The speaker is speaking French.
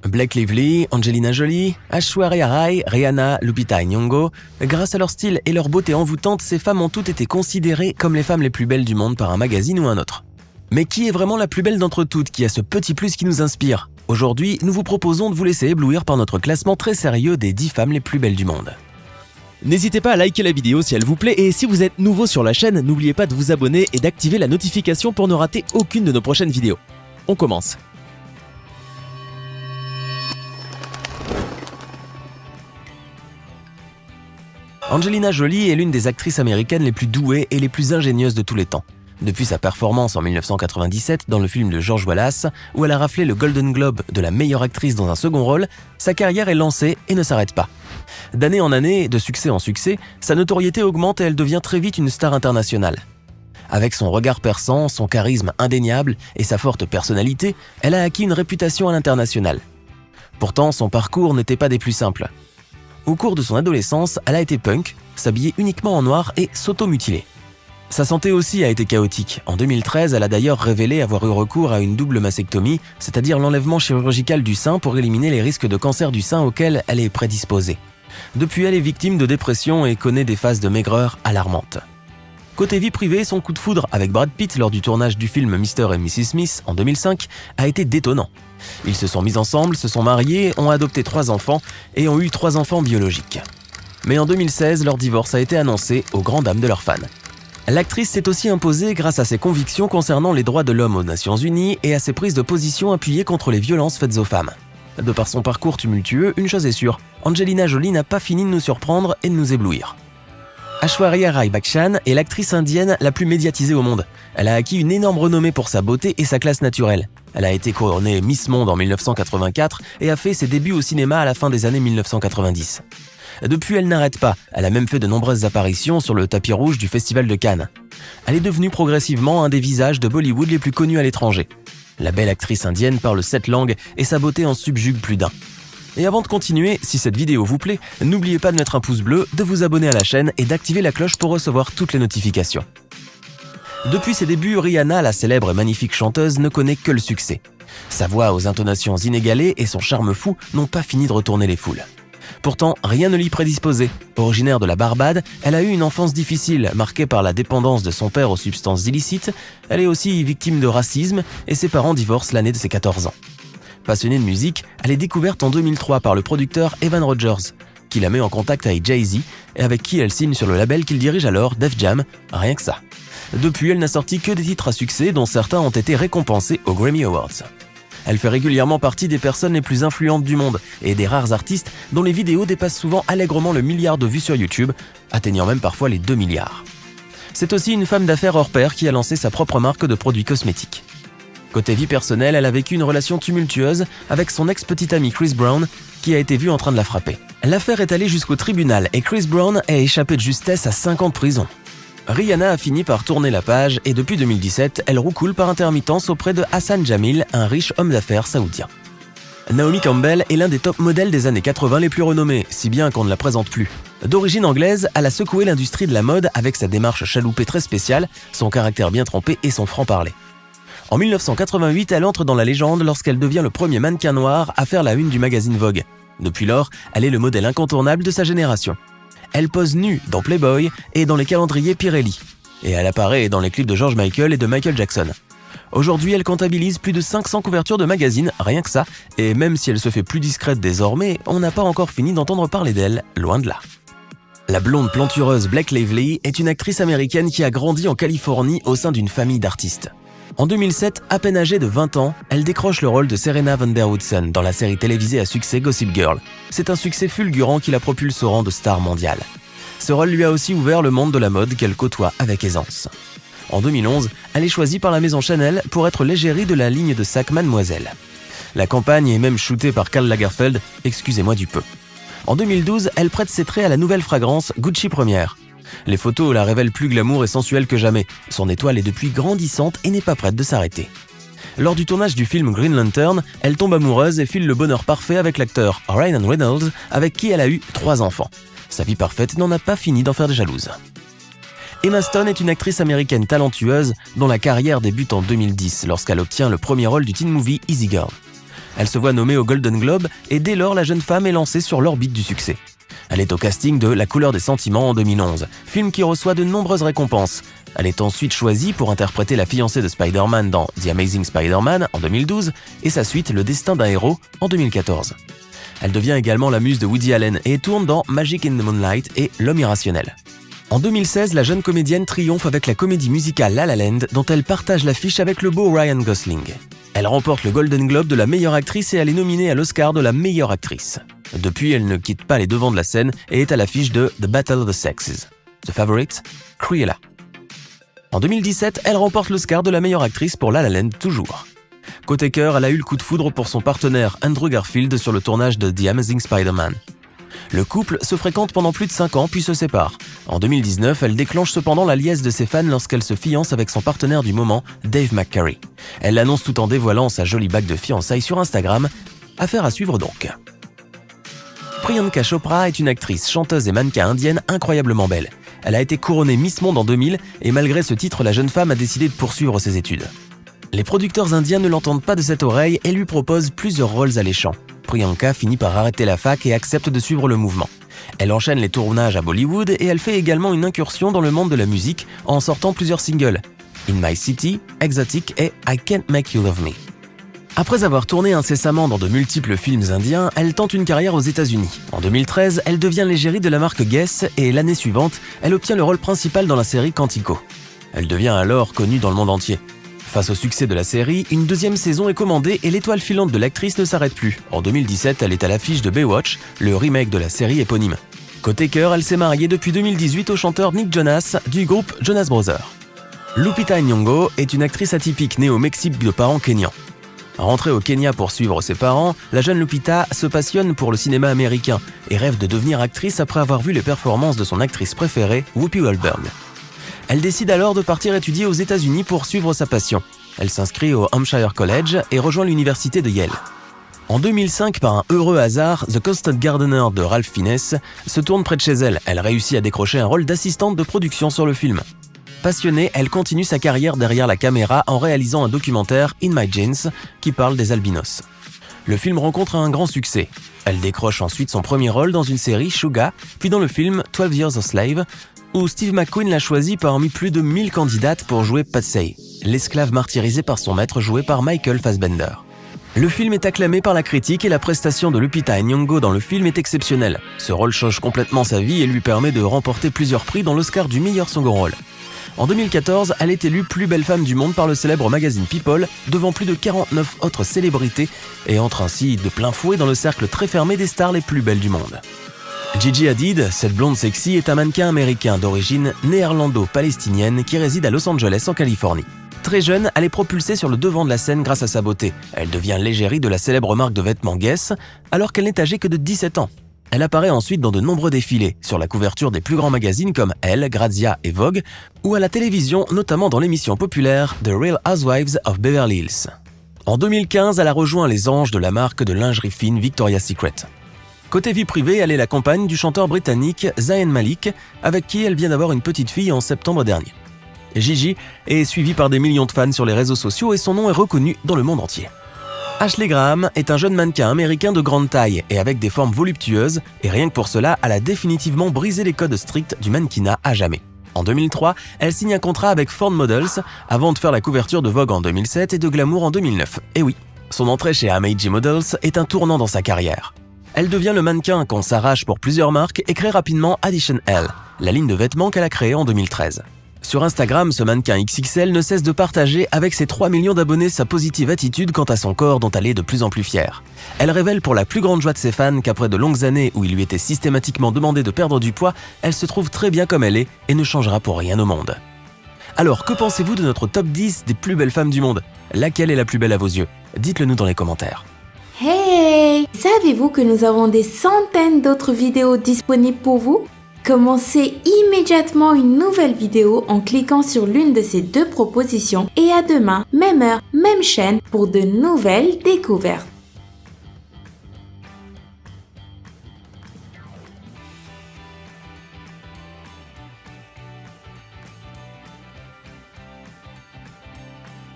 Blake Lively, Angelina Jolie, Aishwarya Rai, Rihanna, Lupita Nyong'o, grâce à leur style et leur beauté envoûtante, ces femmes ont toutes été considérées comme les femmes les plus belles du monde par un magazine ou un autre. Mais qui est vraiment la plus belle d'entre toutes, qui a ce petit plus qui nous inspire? Aujourd'hui, nous vous proposons de vous laisser éblouir par notre classement très sérieux des 10 femmes les plus belles du monde. N'hésitez pas à liker la vidéo si elle vous plaît et si vous êtes nouveau sur la chaîne, n'oubliez pas de vous abonner et d'activer la notification pour ne rater aucune de nos prochaines vidéos. On commence. Angelina Jolie est l'une des actrices américaines les plus douées et les plus ingénieuses de tous les temps. Depuis sa performance en 1997 dans le film de George Wallace, où elle a raflé le Golden Globe de la meilleure actrice dans un second rôle, sa carrière est lancée et ne s'arrête pas. D'année en année, de succès en succès, sa notoriété augmente et elle devient très vite une star internationale. Avec son regard perçant, son charisme indéniable et sa forte personnalité, elle a acquis une réputation à l'international. Pourtant, son parcours n'était pas des plus simples. Au cours de son adolescence, elle a été punk, s'habiller uniquement en noir et s'auto-mutiler. Sa santé aussi a été chaotique. En 2013, elle a d'ailleurs révélé avoir eu recours à une double mastectomie, c'est-à-dire l'enlèvement chirurgical du sein pour éliminer les risques de cancer du sein auxquels elle est prédisposée. Depuis, elle est victime de dépression et connaît des phases de maigreur alarmantes. Côté vie privée, son coup de foudre avec Brad Pitt lors du tournage du film Mr. et Mrs. Smith en 2005 a été détonnant. Ils se sont mis ensemble, se sont mariés, ont adopté 3 enfants et ont eu 3 enfants biologiques. Mais en 2016, leur divorce a été annoncé aux grandes dames de leurs fans. L'actrice s'est aussi imposée grâce à ses convictions concernant les droits de l'homme aux Nations Unies et à ses prises de position appuyées contre les violences faites aux femmes. De par son parcours tumultueux, une chose est sûre, Angelina Jolie n'a pas fini de nous surprendre et de nous éblouir. Aishwarya Rai Bachchan est l'actrice indienne la plus médiatisée au monde. Elle a acquis une énorme renommée pour sa beauté et sa classe naturelle. Elle a été couronnée Miss Monde en 1984 et a fait ses débuts au cinéma à la fin des années 1990. Depuis, elle n'arrête pas. Elle a même fait de nombreuses apparitions sur le tapis rouge du Festival de Cannes. Elle est devenue progressivement un des visages de Bollywood les plus connus à l'étranger. La belle actrice indienne parle 7 langues et sa beauté en subjugue plus d'un. Et avant de continuer, si cette vidéo vous plaît, n'oubliez pas de mettre un pouce bleu, de vous abonner à la chaîne et d'activer la cloche pour recevoir toutes les notifications. Depuis ses débuts, Rihanna, la célèbre et magnifique chanteuse, ne connaît que le succès. Sa voix aux intonations inégalées et son charme fou n'ont pas fini de retourner les foules. Pourtant, rien ne l'y prédisposait. Originaire de la Barbade, elle a eu une enfance difficile, marquée par la dépendance de son père aux substances illicites. Elle est aussi victime de racisme et ses parents divorcent l'année de ses 14 ans. Passionnée de musique, elle est découverte en 2003 par le producteur Evan Rogers, qui la met en contact avec Jay-Z et avec qui elle signe sur le label qu'il dirige alors, Def Jam, rien que ça. Depuis, elle n'a sorti que des titres à succès dont certains ont été récompensés aux Grammy Awards. Elle fait régulièrement partie des personnes les plus influentes du monde et des rares artistes dont les vidéos dépassent souvent allègrement le milliard de vues sur YouTube, atteignant même parfois les 2 milliards. C'est aussi une femme d'affaires hors pair qui a lancé sa propre marque de produits cosmétiques. Côté vie personnelle, elle a vécu une relation tumultueuse avec son ex-petit ami Chris Brown, qui a été vu en train de la frapper. L'affaire est allée jusqu'au tribunal et Chris Brown a échappé de justesse à 5 ans de prison. Rihanna a fini par tourner la page et depuis 2017, elle roucoule par intermittence auprès de Hassan Jamil, un riche homme d'affaires saoudien. Naomi Campbell est l'un des top modèles des années 80 les plus renommés, si bien qu'on ne la présente plus. D'origine anglaise, elle a secoué l'industrie de la mode avec sa démarche chaloupée très spéciale, son caractère bien trempé et son franc-parler. En 1988, elle entre dans la légende lorsqu'elle devient le premier mannequin noir à faire la une du magazine Vogue. Depuis lors, elle est le modèle incontournable de sa génération. Elle pose nue dans Playboy et dans les calendriers Pirelli. Et elle apparaît dans les clips de George Michael et de Michael Jackson. Aujourd'hui, elle comptabilise plus de 500 couvertures de magazines, rien que ça, et même si elle se fait plus discrète désormais, on n'a pas encore fini d'entendre parler d'elle, loin de là. La blonde plantureuse Blake Lively est une actrice américaine qui a grandi en Californie au sein d'une famille d'artistes. En 2007, à peine âgée de 20 ans, elle décroche le rôle de Serena van der Woodsen dans la série télévisée à succès Gossip Girl. C'est un succès fulgurant qui la propulse au rang de star mondiale. Ce rôle lui a aussi ouvert le monde de la mode qu'elle côtoie avec aisance. En 2011, elle est choisie par la maison Chanel pour être l'égérie de la ligne de sacs Mademoiselle. La campagne est même shootée par Karl Lagerfeld, excusez-moi du peu. En 2012, elle prête ses traits à la nouvelle fragrance Gucci Première. Les photos la révèlent plus glamour et sensuelle que jamais. Son étoile est depuis grandissante et n'est pas prête de s'arrêter. Lors du tournage du film Green Lantern, elle tombe amoureuse et file le bonheur parfait avec l'acteur Ryan Reynolds, avec qui elle a eu 3 enfants. Sa vie parfaite n'en a pas fini d'en faire des jalouses. Emma Stone est une actrice américaine talentueuse dont la carrière débute en 2010 lorsqu'elle obtient le premier rôle du teen movie Easy Girl. Elle se voit nommée au Golden Globe et dès lors la jeune femme est lancée sur l'orbite du succès. Elle est au casting de La couleur des sentiments en 2011, film qui reçoit de nombreuses récompenses. Elle est ensuite choisie pour interpréter la fiancée de Spider-Man dans The Amazing Spider-Man en 2012 et sa suite Le destin d'un héros en 2014. Elle devient également la muse de Woody Allen et tourne dans Magic in the Moonlight et L'homme irrationnel. En 2016, la jeune comédienne triomphe avec la comédie musicale La La Land dont elle partage l'affiche avec le beau Ryan Gosling. Elle remporte le Golden Globe de la meilleure actrice et elle est nominée à l'Oscar de la meilleure actrice. Depuis, elle ne quitte pas les devants de la scène et est à l'affiche de The Battle of the Sexes, The Favorite, Cruella. En 2017, elle remporte l'Oscar de la meilleure actrice pour La La Land toujours. Côté cœur, elle a eu le coup de foudre pour son partenaire Andrew Garfield sur le tournage de The Amazing Spider-Man. Le couple se fréquente pendant plus de 5 ans puis se sépare. En 2019, elle déclenche cependant la liesse de ses fans lorsqu'elle se fiance avec son partenaire du moment, Dave McCary. Elle l'annonce tout en dévoilant sa jolie bague de fiançailles sur Instagram. Affaire à suivre donc. Priyanka Chopra est une actrice, chanteuse et mannequin indienne incroyablement belle. Elle a été couronnée Miss Monde en 2000 et malgré ce titre, la jeune femme a décidé de poursuivre ses études. Les producteurs indiens ne l'entendent pas de cette oreille et lui proposent plusieurs rôles alléchants. Priyanka finit par arrêter la fac et accepte de suivre le mouvement. Elle enchaîne les tournages à Bollywood et elle fait également une incursion dans le monde de la musique en sortant plusieurs singles, In My City, Exotic et I Can't Make You Love Me. Après avoir tourné incessamment dans de multiples films indiens, elle tente une carrière aux États-Unis. En 2013, elle devient l'égérie de la marque Guess et l'année suivante, elle obtient le rôle principal dans la série Quantico. Elle devient alors connue dans le monde entier. Face au succès de la série, une deuxième saison est commandée et l'étoile filante de l'actrice ne s'arrête plus. En 2017, elle est à l'affiche de Baywatch, le remake de la série éponyme. Côté cœur, elle s'est mariée depuis 2018 au chanteur Nick Jonas du groupe Jonas Brothers. Lupita Nyong'o est une actrice atypique née au Mexique de parents kenyans. Rentrée au Kenya pour suivre ses parents, la jeune Lupita se passionne pour le cinéma américain et rêve de devenir actrice après avoir vu les performances de son actrice préférée, Whoopi Goldberg. Elle décide alors de partir étudier aux États-Unis pour suivre sa passion. Elle s'inscrit au Hampshire College et rejoint l'université de Yale. En 2005, par un heureux hasard, The Constant Gardener de Ralph Fiennes se tourne près de chez elle. Elle réussit à décrocher un rôle d'assistante de production sur le film. Passionnée, elle continue sa carrière derrière la caméra en réalisant un documentaire In My Jeans qui parle des albinos. Le film rencontre un grand succès. Elle décroche ensuite son premier rôle dans une série, Suga, puis dans le film 12 Years a Slave, où Steve McQueen l'a choisi parmi plus de 1000 candidates pour jouer Patsy, l'esclave martyrisé par son maître joué par Michael Fassbender. Le film est acclamé par la critique et la prestation de Lupita Nyong'o dans le film est exceptionnelle. Ce rôle change complètement sa vie et lui permet de remporter plusieurs prix dans l'Oscar du meilleur second rôle. En 2014, elle est élue plus belle femme du monde par le célèbre magazine People, devant plus de 49 autres célébrités, et entre ainsi de plein fouet dans le cercle très fermé des stars les plus belles du monde. Gigi Hadid, cette blonde sexy, est un mannequin américain d'origine néerlando-palestinienne qui réside à Los Angeles en Californie. Très jeune, elle est propulsée sur le devant de la scène grâce à sa beauté. Elle devient l'égérie de la célèbre marque de vêtements Guess, alors qu'elle n'est âgée que de 17 ans. Elle apparaît ensuite dans de nombreux défilés, sur la couverture des plus grands magazines comme Elle, Grazia et Vogue, ou à la télévision, notamment dans l'émission populaire The Real Housewives of Beverly Hills. En 2015, elle a rejoint les anges de la marque de lingerie fine Victoria's Secret. Côté vie privée, elle est la compagne du chanteur britannique Zayn Malik, avec qui elle vient d'avoir une petite fille en septembre dernier. Gigi est suivie par des millions de fans sur les réseaux sociaux et son nom est reconnu dans le monde entier. Ashley Graham est un jeune mannequin américain de grande taille et avec des formes voluptueuses, et rien que pour cela, elle a définitivement brisé les codes stricts du mannequinat à jamais. En 2003, elle signe un contrat avec Ford Models avant de faire la couverture de Vogue en 2007 et de Glamour en 2009. Et oui, son entrée chez Meiji Models est un tournant dans sa carrière. Elle devient le mannequin qu'on s'arrache pour plusieurs marques et crée rapidement Addition L, la ligne de vêtements qu'elle a créée en 2013. Sur Instagram, ce mannequin XXL ne cesse de partager avec ses 3 millions d'abonnés sa positive attitude quant à son corps dont elle est de plus en plus fière. Elle révèle pour la plus grande joie de ses fans qu'après de longues années où il lui était systématiquement demandé de perdre du poids, elle se trouve très bien comme elle est et ne changera pour rien au monde. Alors, que pensez-vous de notre top 10 des plus belles femmes du monde ? Laquelle est la plus belle à vos yeux ? Dites-le nous dans les commentaires. Hey! Savez-vous que nous avons des centaines d'autres vidéos disponibles pour vous ? Commencez immédiatement une nouvelle vidéo en cliquant sur l'une de ces 2 propositions et à demain, même heure, même chaîne pour de nouvelles découvertes.